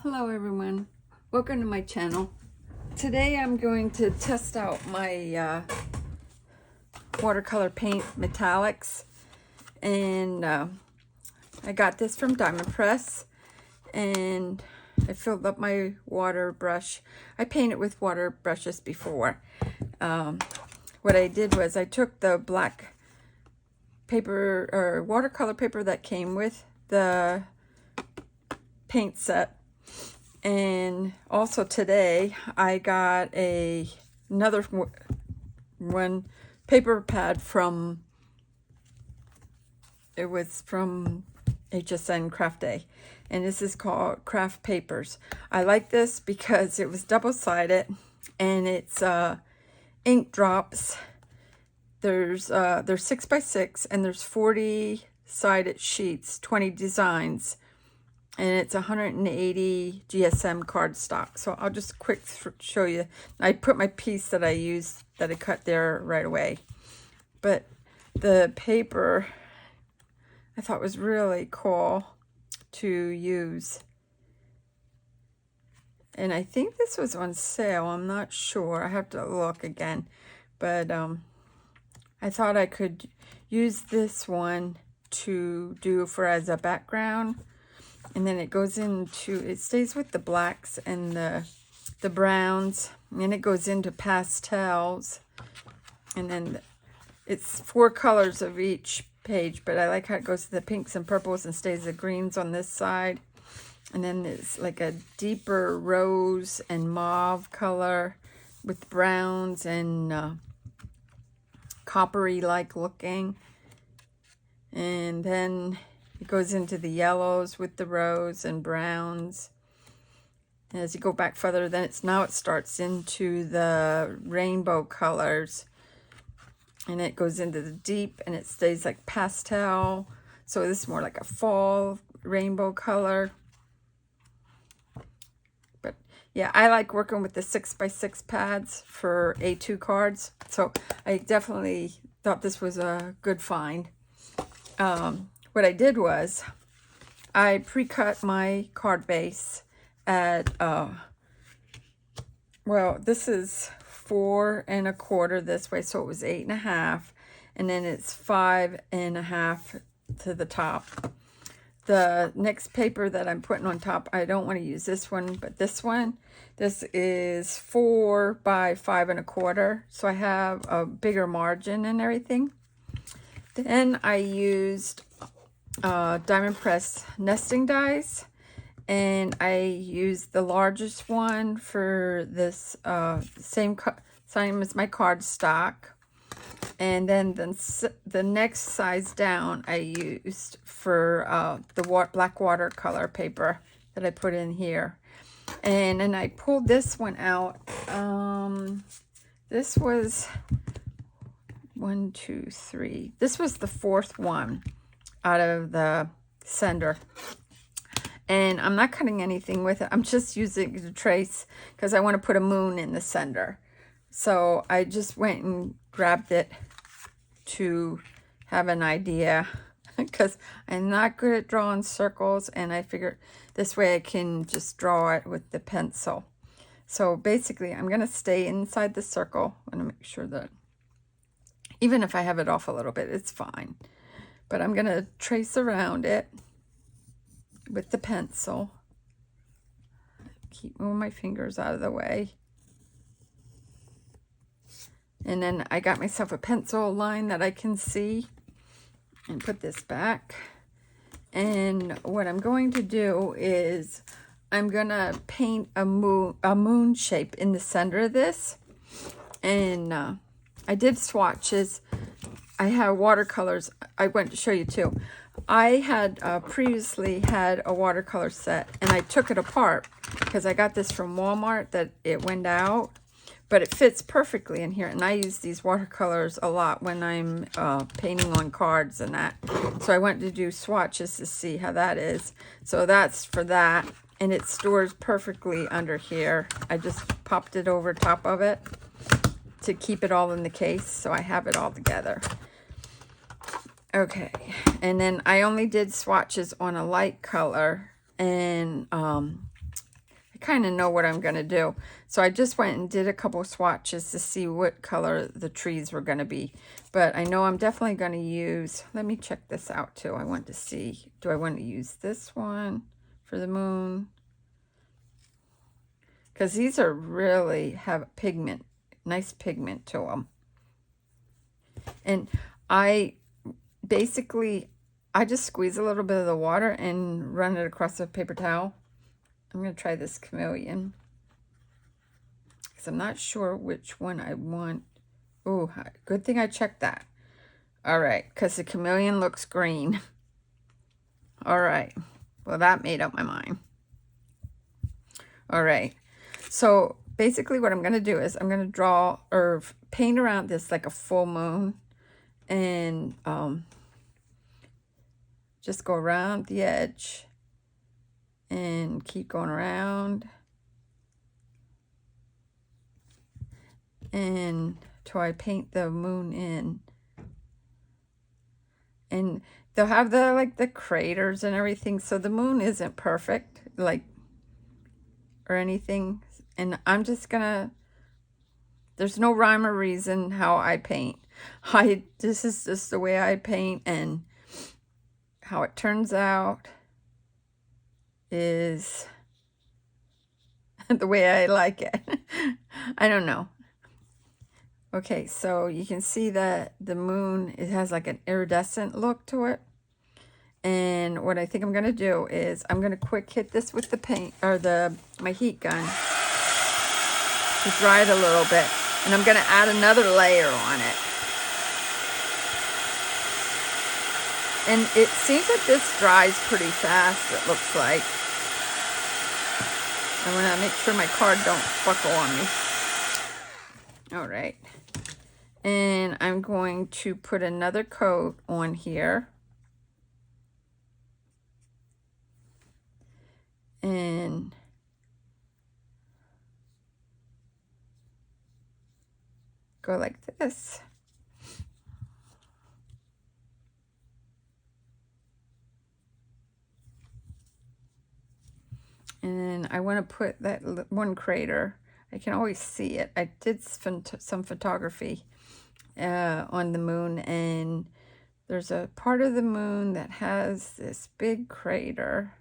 Hello everyone, welcome to my channel. Today I'm going to test out my watercolor paint metallics, and I got this from Diamond Press, and I filled up my water brush. I painted with water brushes before. What I did was I took the black paper or watercolor paper that came with the paint set. And also today I got another one paper pad from, it was from HSN Craft Day, and this is called Craft Papers. I like this because it was double-sided and it's ink drops. There's 6x6 and there's 40 sided sheets, 20 designs. And it's 180 GSM cardstock. So I'll just quick show you. I put my piece that I used, that I cut there right away. But the paper I thought was really cool to use. And I think this was on sale. I'm not sure. I have to look again. But I thought I could use this one to do for as a background. And then it goes into, it stays with the blacks and the browns, and then it goes into pastels, and then it's 4 colors of each page, but I like how it goes to the pinks and purples and stays the greens on this side, and then it's like a deeper rose and mauve color with browns and coppery like looking, and then it goes into the yellows with the rose and browns. And as you go back further, then it starts into the rainbow colors. And it goes into the deep and it stays like pastel. So this is more like a fall rainbow color. But yeah, I like working with the 6x6 pads for A2 cards. So I definitely thought this was a good find. What I did was I pre-cut my card base at, well, this is 4 1/4 this way, so it was 8 1/2, and then it's 5 1/2 to the top. The next paper that I'm putting on top, I don't want to use this one, but this one, this is 4 by 5 1/4, so I have a bigger margin and everything. Then I used Diamond Press nesting dies, and I used the largest one for this same as my cardstock, and then the next size down I used for the black watercolor paper that I put in here. And then I pulled this one out. This was 1, 2, 3. This was the 4th one out of the sender, and I'm not cutting anything with it. I'm just using it to trace because I want to put a moon in the sender. So I just went and grabbed it to have an idea because I'm not good at drawing circles, and I figured this way I can just draw it with the pencil. So basically I'm going to stay inside the circle. I'm going to make sure that even if I have it off a little bit, it's fine. But I'm going to trace around it with the pencil. Keep moving my fingers out of the way. And then I got myself a pencil line that I can see. And put this back. And what I'm going to do is I'm going to paint a moon shape in the center of this. And I did swatches. I have watercolors. I went to show you too. I had previously had a watercolor set, and I took it apart because I got this from Walmart that it went out, but it fits perfectly in here. And I use these watercolors a lot when I'm painting on cards and that. So I went to do swatches to see how that is. So that's for that, and it stores perfectly under here. I just popped it over top of it to keep it all in the case, so I have it all together. Okay, and then I only did swatches on a light color, and I kind of know what I'm going to do. So I just went and did a couple swatches to see what color the trees were going to be. But I know I'm definitely going to use, let me check this out too. I want to see, do I want to use this one for the moon? Because these are really have pigment, nice pigment to them. And I just squeeze a little bit of the water and run it across a paper towel. I'm going to try this chameleon, because I'm not sure which one I want. Oh, good thing I checked that. All right, because the chameleon looks green. All right, well, that made up my mind. All right, so basically what I'm going to do is I'm going to draw or paint around this like a full moon, and just go around the edge and keep going around and till I paint the moon in. And they'll have the like the craters and everything, so the moon isn't perfect like or anything. And I'm just gonna, there's no rhyme or reason how I paint. This is just the way I paint, and how it turns out is the way I like it. I don't know. Okay, so you can see that the moon, it has like an iridescent look to it. And what I think I'm going to do is I'm going to quick hit this with the paint or my heat gun to dry it a little bit. And I'm going to add another layer on it. And it seems that this dries pretty fast, it looks like. I want to make sure my card don't buckle on me. All right. And I'm going to put another coat on here. And go like this. And I want to put that one crater. I can always see it. I did some photography on the moon, and there's a part of the moon that has this big crater.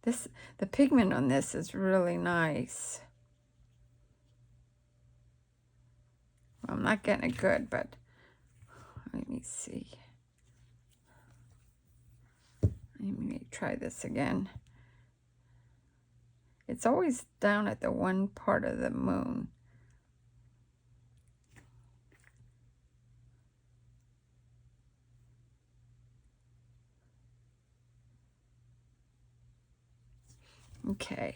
The pigment on this is really nice. Well, I'm not getting it good, but let me see. Let me try this again. It's always down at the one part of the moon. Okay.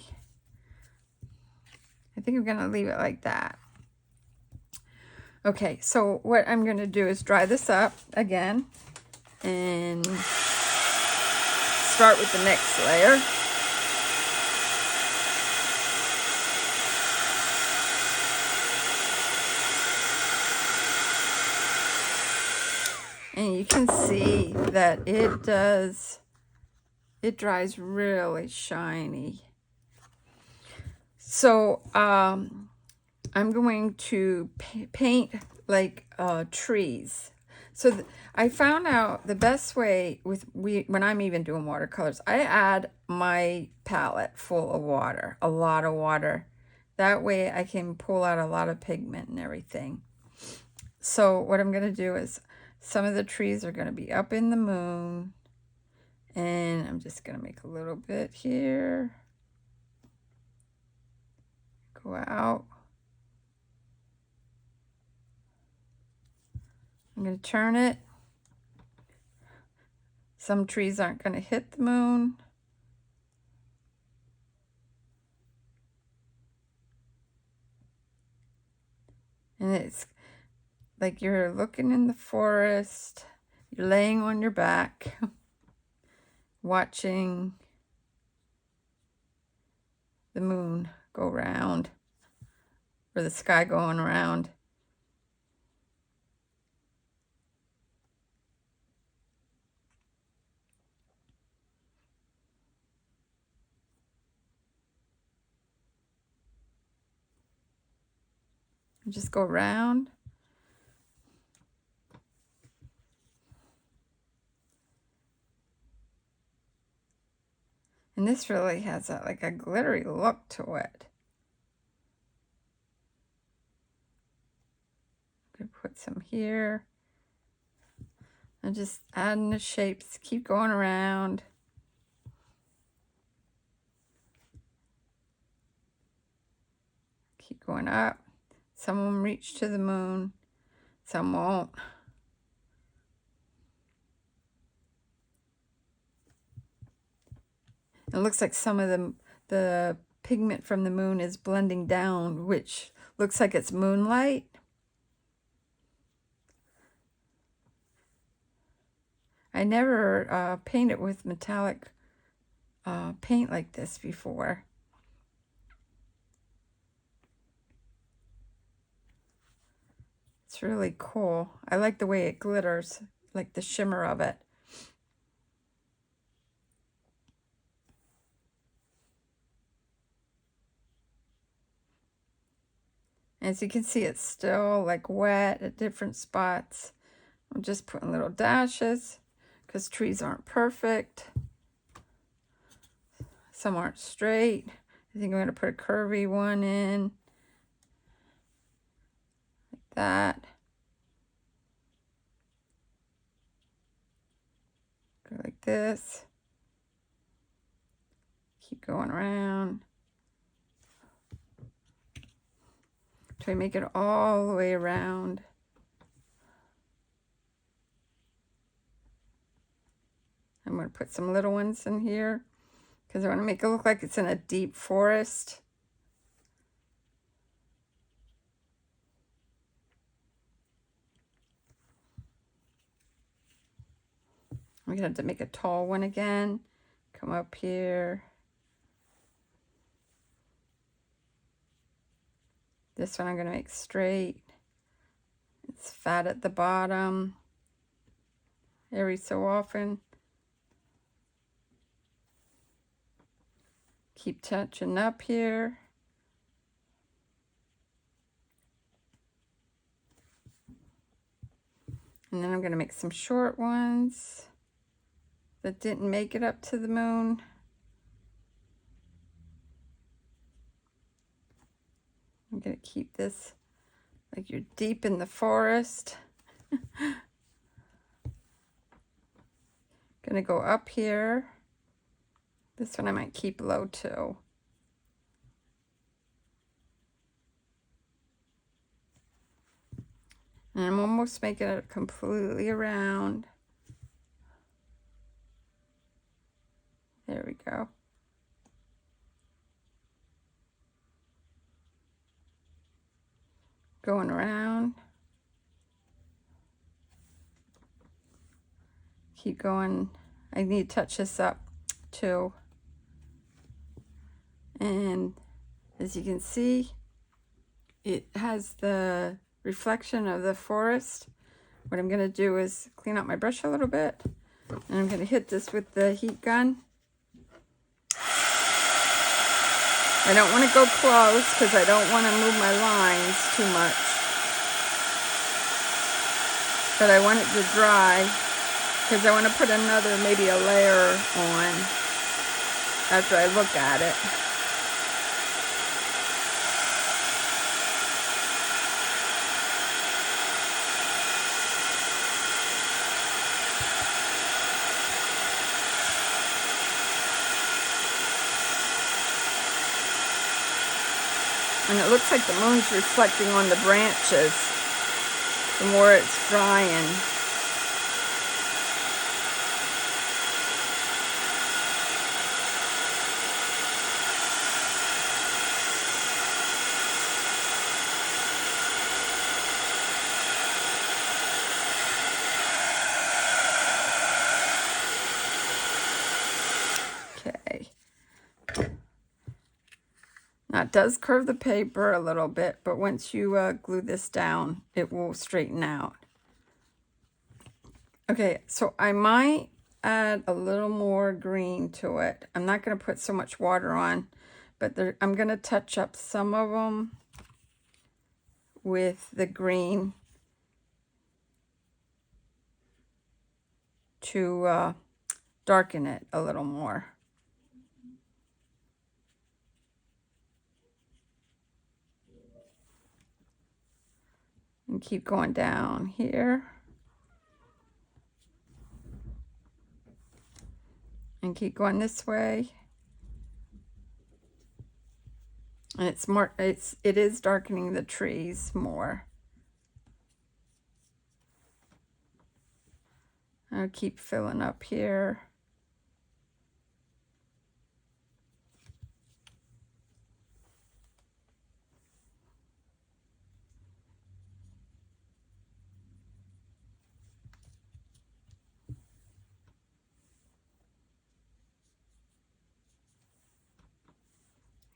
I think I'm going to leave it like that. Okay, so what I'm going to do is dry this up again and start with the next layer. And you can see that it dries really shiny. So I'm going to paint like trees. So I found out the best way when I'm even doing watercolors, I add my palette full of water, a lot of water. That way I can pull out a lot of pigment and everything. So what I'm going to do is some of the trees are going to be up in the moon. And I'm just going to make a little bit here. Go out. I'm going to turn it. Some trees aren't going to hit the moon. And it's like you're looking in the forest. You're laying on your back, watching the moon go round, or the sky going around. And just go around. And this really has like a glittery look to it. I'm going to put some here. And just adding the shapes. Keep going around. Keep going up. Some of them reach to the moon. Some won't. It looks like some of the pigment from the moon is blending down, which looks like it's moonlight. I never painted with metallic paint like this before. It's really cool. I like the way it glitters, like the shimmer of it. As you can see, it's still like wet at different spots. I'm just putting little dashes because trees aren't perfect. Some aren't straight. I think I'm going to put a curvy one in. Like that. Go like this. Keep going around. Try to make it all the way around. I'm going to put some little ones in here because I want to make it look like it's in a deep forest. I'm going to have to make a tall one again. Come up here. This one I'm going to make straight. It's fat at the bottom. Every so often. Keep touching up here. And then I'm going to make some short ones that didn't make it up to the moon. I'm going to keep this like you're deep in the forest. Going to go up here. This one I might keep low too. And I'm almost making it completely around. There we go. Going around. Keep going. I need to touch this up too. And as you can see, it has the reflection of the forest. What I'm going to do is clean out my brush a little bit. And I'm going to hit this with the heat gun. I don't want to go close because I don't want to move my lines too much. But I want it to dry because I want to put another, maybe a layer on after I look at it. And it looks like the moon's reflecting on the branches the more it's drying. Okay. Now it does curve the paper a little bit, but once you glue this down, it will straighten out. Okay, so I might add a little more green to it. I'm not going to put so much water on, but I'm going to touch up some of them with the green to darken it a little more. And keep going down here. And keep going this way. And it is darkening the trees more. I'll keep filling up here.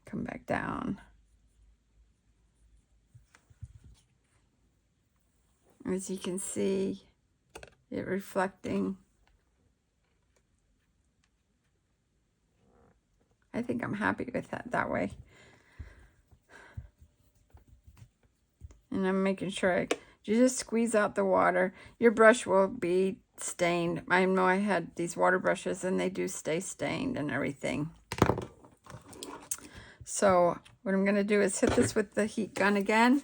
Come back down. As you can see, it reflecting. I think I'm happy with that way. And I'm making sure you just squeeze out the water. Your brush will be stained. I know I had these water brushes and they do stay stained and everything. So what I'm going to do is hit this with the heat gun again.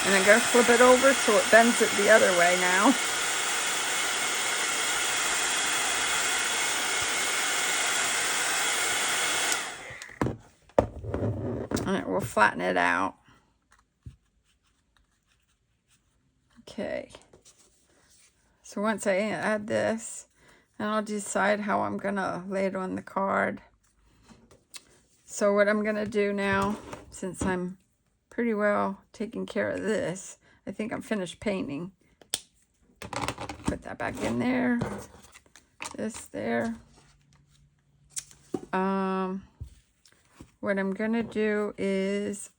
And I'm going to flip it over so it bends it the other way now. And it will flatten it out. Okay. So once I add this, then I'll decide how I'm going to lay it on the card. So what I'm going to do now, since I'm pretty well taking care of this, I think I'm finished painting. Put that back in there. This there. What I'm going to do is,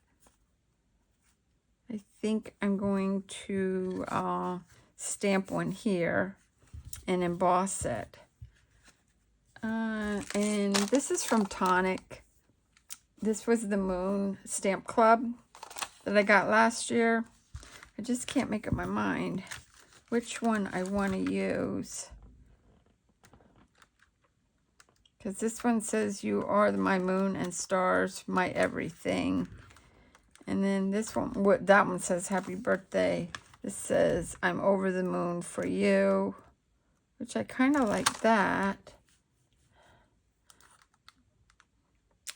I think I'm going to stamp one here and emboss it. And this is from Tonic. This was the Moon Stamp Club that I got last year. I just can't make up my mind which one I want to use. Because this one says, "You are my moon and stars, my everything." And then this one, that one says, "Happy birthday." This says, "I'm over the moon for you," which I kind of like that.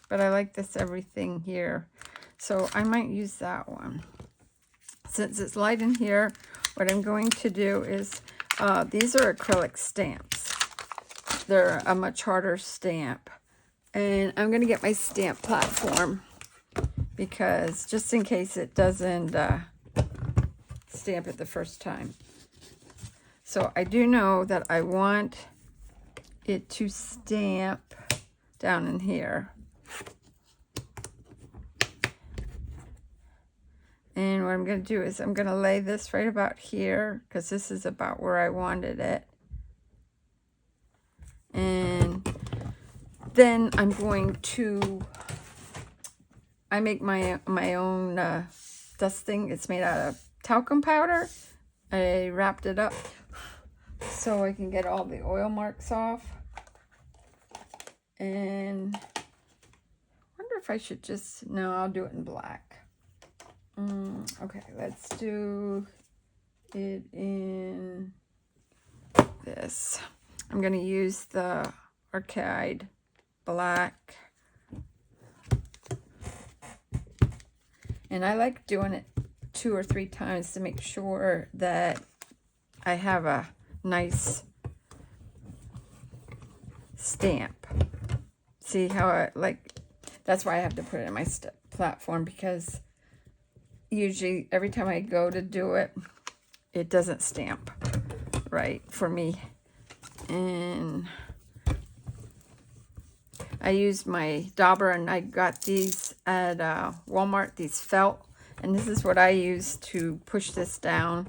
But I like this everything here. So I might use that one. Since it's light in here, what I'm going to do is, these are acrylic stamps. They're a much harder stamp. And I'm going to get my stamp platform, because just in case it doesn't stamp it the first time. So I do know that I want it to stamp down in here. And what I'm going to do is I'm going to lay this right about here, because this is about where I wanted it. And then I'm going to, I make my own dusting. It's made out of talcum powder. I wrapped it up so I can get all the oil marks off. And I wonder if I should just, no, I'll do it in black. Okay, let's do it in this. I'm going to use the Arcade Black. And I like doing it 2 or 3 times to make sure that I have a nice stamp. See how I like, that's why I have to put it in my platform, because usually every time I go to do it, it doesn't stamp right for me. And I used my dauber, and I got these at Walmart, these felt, And this is what I use to push this down.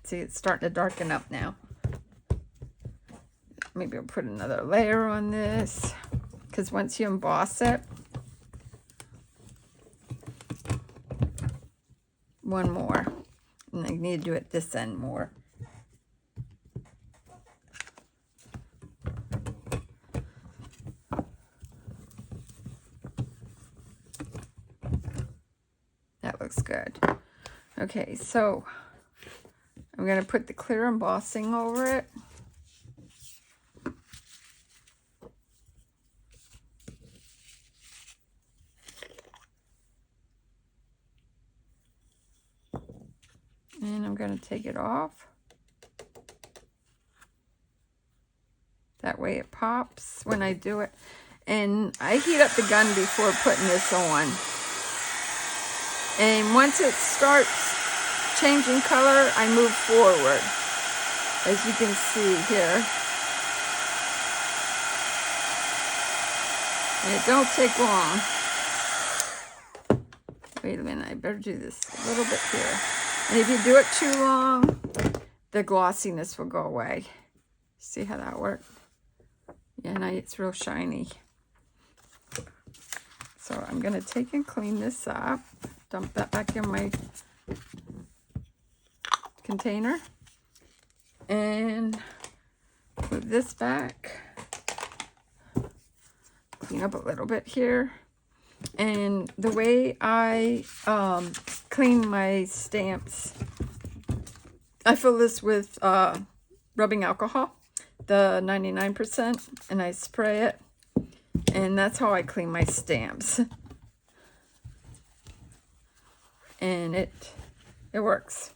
See, it's starting to darken up now. Maybe I'll put another layer on this, because once you emboss it, one more, and I need to do it this end more. That looks good. Okay, so I'm going to put the clear embossing over it. And I'm going to take it off. That way it pops when I do it. And I heat up the gun before putting this on. And once it starts changing color, I move forward, as you can see here. And it don't take long. Wait a minute, I better do this a little bit here. And if you do it too long, the glossiness will go away. See how that worked? Yeah, now it's real shiny. So I'm going to take and clean this up. Dump that back in my container. And move this back. Clean up a little bit here. And the way I clean my stamps, I fill this with rubbing alcohol, the 99%, and I spray it. And that's how I clean my stamps. And it works.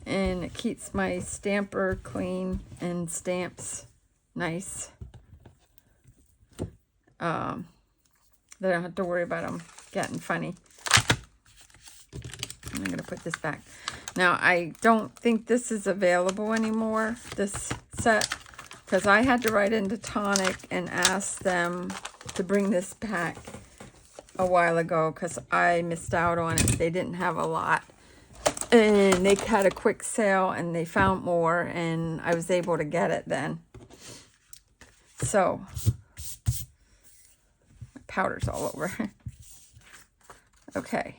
And it keeps my stamper clean and stamps nice. That I don't have to worry about them getting funny. And I'm going to put this back. Now, I don't think this is available anymore, this set, because I had to write into Tonic and ask them to bring this back a while ago, because I missed out on it. They didn't have a lot. And they had a quick sale, and they found more, and I was able to get it then. So, my powder's all over. Okay.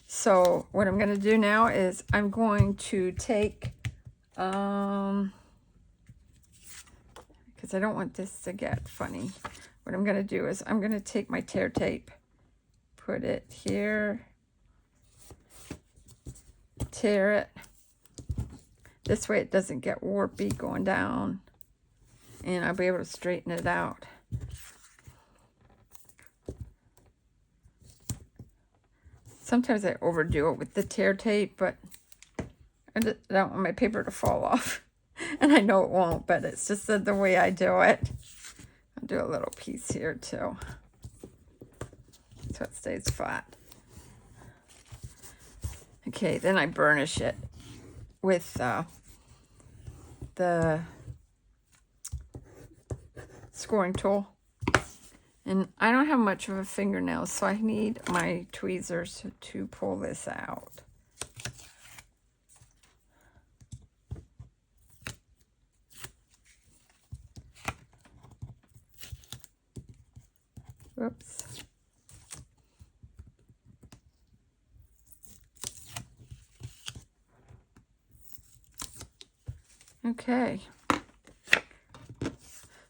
So, what I'm going to do now is I'm going to take, because I don't want this to get funny. What I'm going to do is I'm going to take my tear tape, put it here, tear it. This way it doesn't get warpy going down, and I'll be able to straighten it out. Sometimes I overdo it with the tear tape, but I don't want my paper to fall off. And I know it won't, but it's just the way I do it. I'll do a little piece here too, so it stays flat. Okay, then I burnish it with the scoring tool. And I don't have much of a fingernail, so I need my tweezers to pull this out. Whoops. Okay.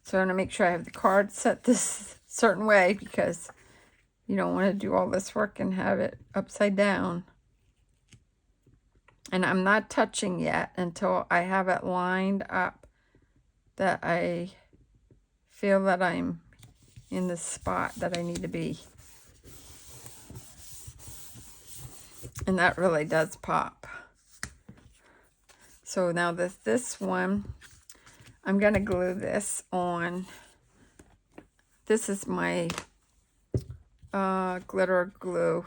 So I'm going to make sure I have the card set this certain way, because you don't want to do all this work and have it upside down. And I'm not touching yet until I have it lined up that I feel that I'm in the spot that I need to be. And that really does pop. So now this one, I'm going to glue this on. This is my glitter glue.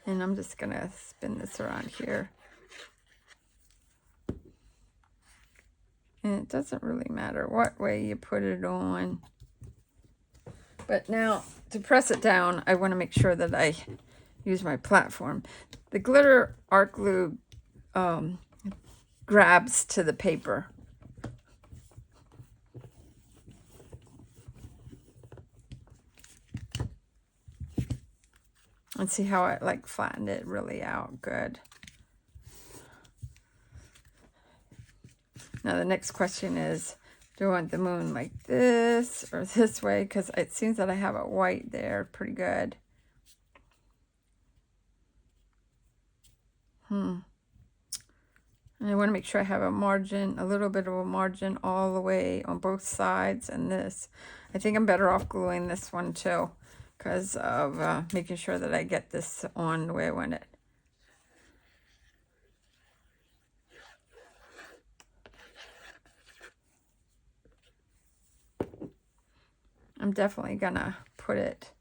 And I'm just going to spin this around here. And it doesn't really matter what way you put it on. But now, to press it down, I want to make sure that I use my platform. The glitter art glue grabs to the paper. And see how I like flattened it really out good. Now the next question is, do I want the moon like this or this way? Because it seems that I have it white there pretty good. And I want to make sure I have a margin, a little bit of a margin all the way on both sides. And this, I think I'm better off gluing this one too, because of making sure that I get this on the way I want it. I'm definitely gonna put it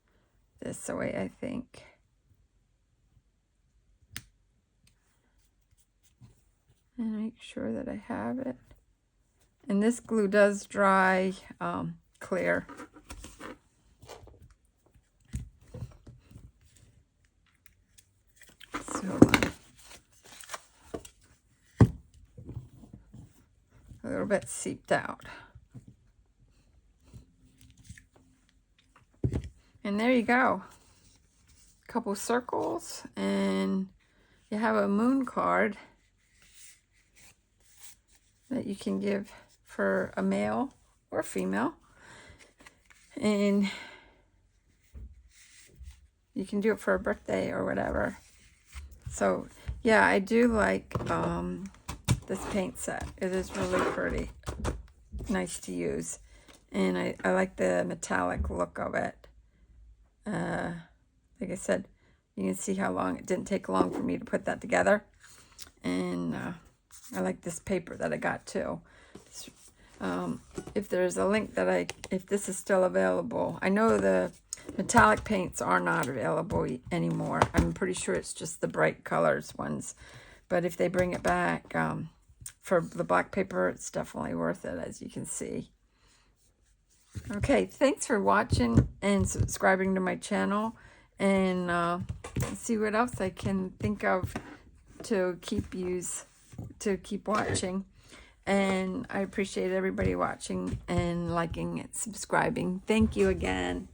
this way, I think. And make sure that I have it. And this glue does dry clear. So a little bit seeped out. And there you go. A couple circles, and you have a moon card that you can give for a male or female. And you can do it for a birthday or whatever. So yeah, I do like this paint set. It is really pretty, nice to use. And I like the metallic look of it. Like I said, you can see how long, it didn't take long for me to put that together. And I like this paper that I got too. If there's a link that if this is still available, I know the metallic paints are not available anymore. I'm pretty sure it's just the bright colors ones. But if they bring it back for the black paper, it's definitely worth it, as you can see. Okay, thanks for watching and subscribing to my channel. And see what else I can think of to keep watching. And I appreciate everybody watching and liking and subscribing. Thank you again.